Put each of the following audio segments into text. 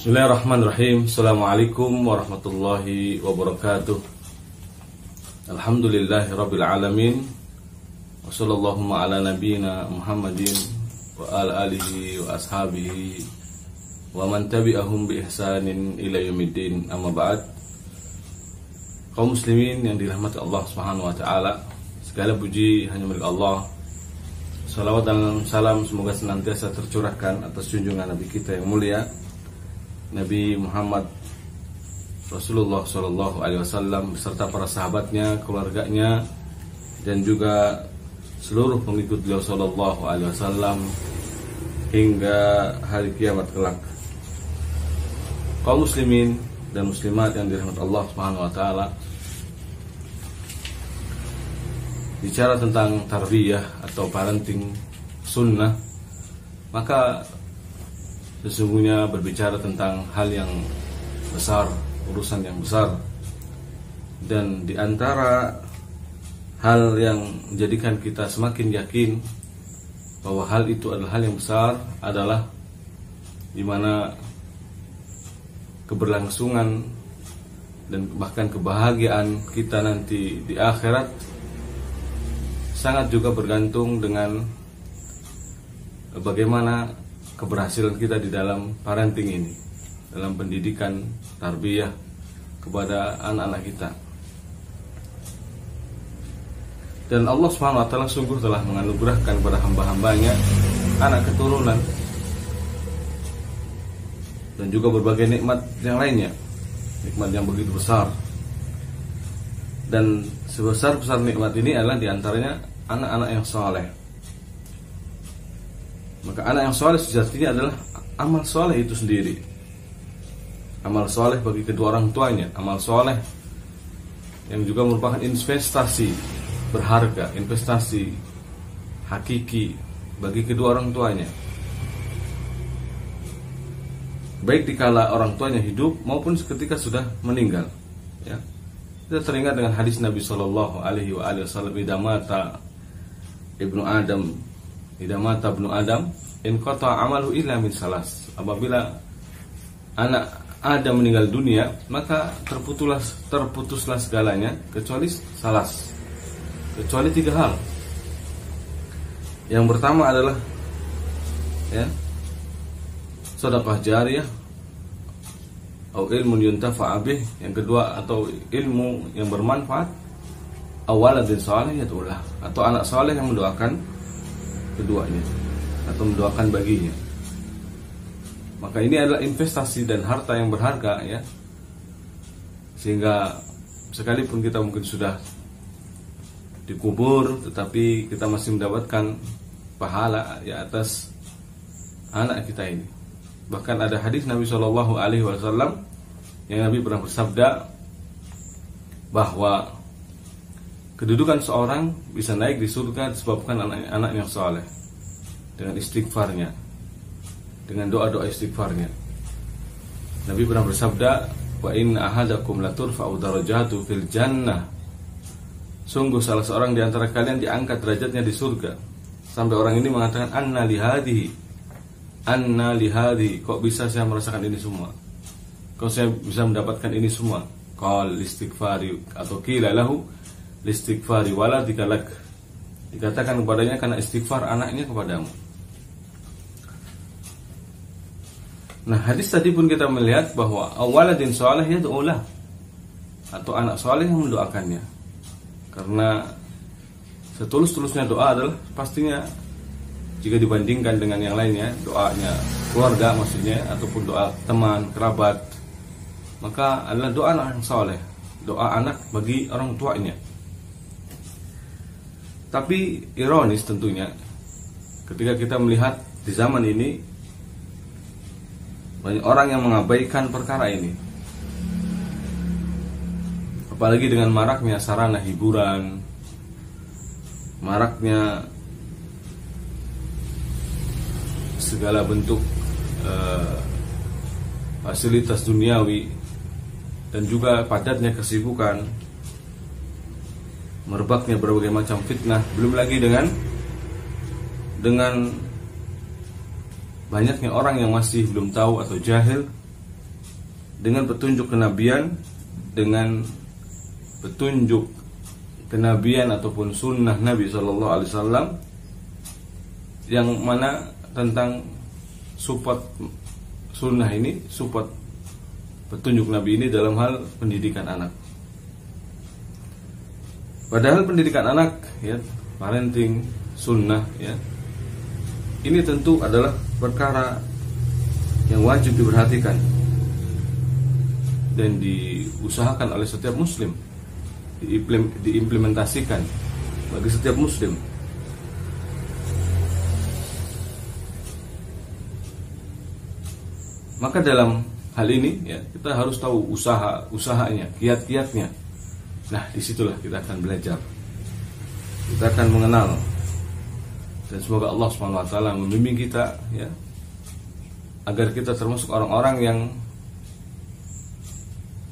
Bismillahirrahmanirrahim. Assalamualaikum warahmatullahi wabarakatuh. Alhamdulillahi rabbil alamin. Wa sallallahu ala nabiyyina Muhammadin wa ala alihi wa ashabihi wa man tabi'ahum bi ihsanin ila yaumiddin. Amma ba'd. Kaum muslimin yang dirahmati Allah Subhanahu wa taala, segala puji hanya milik Allah. Salawat dan salam semoga senantiasa tercurahkan atas junjungan Nabi kita yang mulia, Nabi Muhammad Rasulullah SAW beserta para sahabatnya, keluarganya, dan juga seluruh pengikut beliau SAW hingga hari kiamat kelak. Kaum muslimin dan muslimat yang dirahmati Allah Subhanahu wa taala, bicara tentang tarbiyah atau parenting sunnah, maka sesungguhnya berbicara tentang hal yang besar, urusan yang besar. Dan di antara hal yang menjadikan kita semakin yakin bahwa hal itu adalah hal yang besar adalah di mana keberlangsungan dan bahkan kebahagiaan kita nanti di akhirat sangat juga bergantung dengan bagaimana keberhasilan kita di dalam parenting ini, dalam pendidikan tarbiyah kepada anak-anak kita. Dan Allah Subhanahu wa taala sungguh telah menganugerahkan kepada hamba-hambanya anak keturunan dan juga berbagai nikmat yang lainnya, nikmat yang begitu besar. Dan sebesar-besar nikmat ini adalah diantaranya anak-anak yang saleh. Maka anak yang soleh sejatinya adalah amal soleh itu sendiri. Amal soleh bagi kedua orang tuanya, amal soleh yang juga merupakan investasi berharga, investasi hakiki bagi kedua orang tuanya, baik dikala orang tuanya hidup maupun ketika sudah meninggal. Ya, kita teringat dengan hadis Nabi Shallallahu Alaihi Wasallam, idamata ibnu Adam in qata amalu illa min salas. Apabila anak Adam meninggal dunia, maka terputuslah segalanya kecuali salas, kecuali 3 hal. Yang pertama adalah sedekah jariyah atau ilmu yuntafa bih. Yang kedua, atau ilmu yang bermanfaat, awaladin salih yad'ulah, atau anak saleh yang mendoakan keduanya atau mendoakan baginya. Maka ini adalah investasi dan harta yang berharga, ya, sehingga sekalipun kita mungkin sudah dikubur, tetapi kita masih mendapatkan pahala ya atas anak kita ini. Bahkan ada hadis Nabi Shallallahu Alaihi Wasallam yang Nabi pernah bersabda bahwa kedudukan seorang bisa naik di surga disebabkan anak yang saleh, dengan istighfarnya, dengan doa-doa istighfarnya. Nabi pernah bersabda, wa inna ahadakum laturfa'u darajatu fil jannah. Sungguh salah seorang di antara kalian diangkat derajatnya di surga. Sampai orang ini mengatakan, anna lihadi, kok bisa saya merasakan ini semua? Kok saya bisa mendapatkan ini semua? Qal istighfari, atau qila lahu listighfari waladika lak. Dikatakan kepadanya karena istighfar anaknya kepadamu. Nah, hadis tadi pun kita melihat bahwa awaladin salih yad'ulah, atau anak saleh yang mendoakannya. Karena setulus-tulusnya doa adalah pastinya, jika dibandingkan dengan yang lainnya, doanya keluarga maksudnya, ataupun doa teman, kerabat, maka adalah doa anak yang saleh, doa anak bagi orang tuanya. Tapi ironis tentunya ketika kita melihat di zaman ini banyak orang yang mengabaikan perkara ini. Apalagi dengan maraknya sarana hiburan, maraknya segala bentuk fasilitas duniawi, dan juga padatnya kesibukan, merebaknya berbagai macam fitnah, belum lagi dengan banyaknya orang yang masih belum tahu atau jahil dengan petunjuk kenabian, dengan petunjuk kenabian ataupun sunnah Nabi Shallallahu Alaihi Wasallam, yang mana tentang support sunnah ini, support petunjuk Nabi ini dalam hal pendidikan anak. Padahal pendidikan anak, ya, parenting sunnah, ya, ini tentu adalah perkara yang wajib diperhatikan dan diusahakan oleh setiap muslim, diimplementasikan bagi setiap muslim. Maka dalam hal ini, ya, kita harus tahu usahanya, kiat-kiatnya. Nah, disitulah kita akan belajar, kita akan mengenal, dan semoga Allah SWT membimbing kita, ya, agar kita termasuk orang-orang yang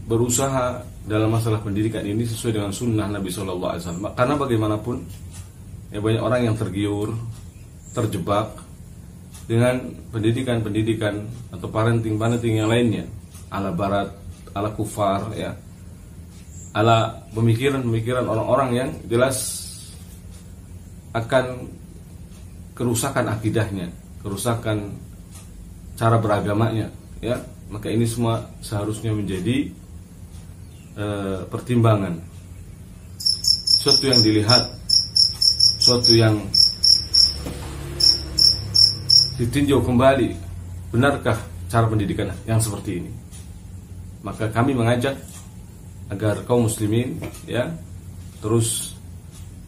berusaha dalam masalah pendidikan ini sesuai dengan sunnah Nabi SAW. Karena bagaimanapun, ya, banyak orang yang tergiur, terjebak dengan pendidikan atau parenting yang lainnya, ala barat, ala kufar, ya, ala pemikiran orang-orang yang jelas akan kerusakan akidahnya, kerusakan cara beragamanya, ya. Maka ini semua seharusnya menjadi pertimbangan, suatu yang dilihat, suatu yang ditinjau kembali, benarkah cara pendidikan yang seperti ini. Maka kami mengajak agar kaum muslimin, ya, terus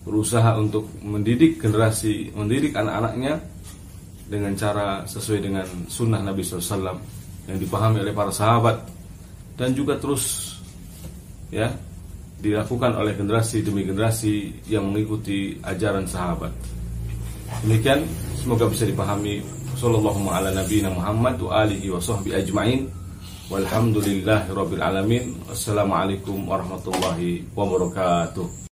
berusaha untuk mendidik generasi, mendidik anak-anaknya dengan cara sesuai dengan sunnah Nabi SAW yang dipahami oleh para sahabat, dan juga terus, ya, dilakukan oleh generasi demi generasi yang mengikuti ajaran sahabat. Demikian, semoga bisa dipahami. Sallallahu ala nabiyina Muhammad wa alihi wa sahbihi ajma'in. Walhamdulillahi rabbil alamin. Wassalamualaikum warahmatullahi wabarakatuh.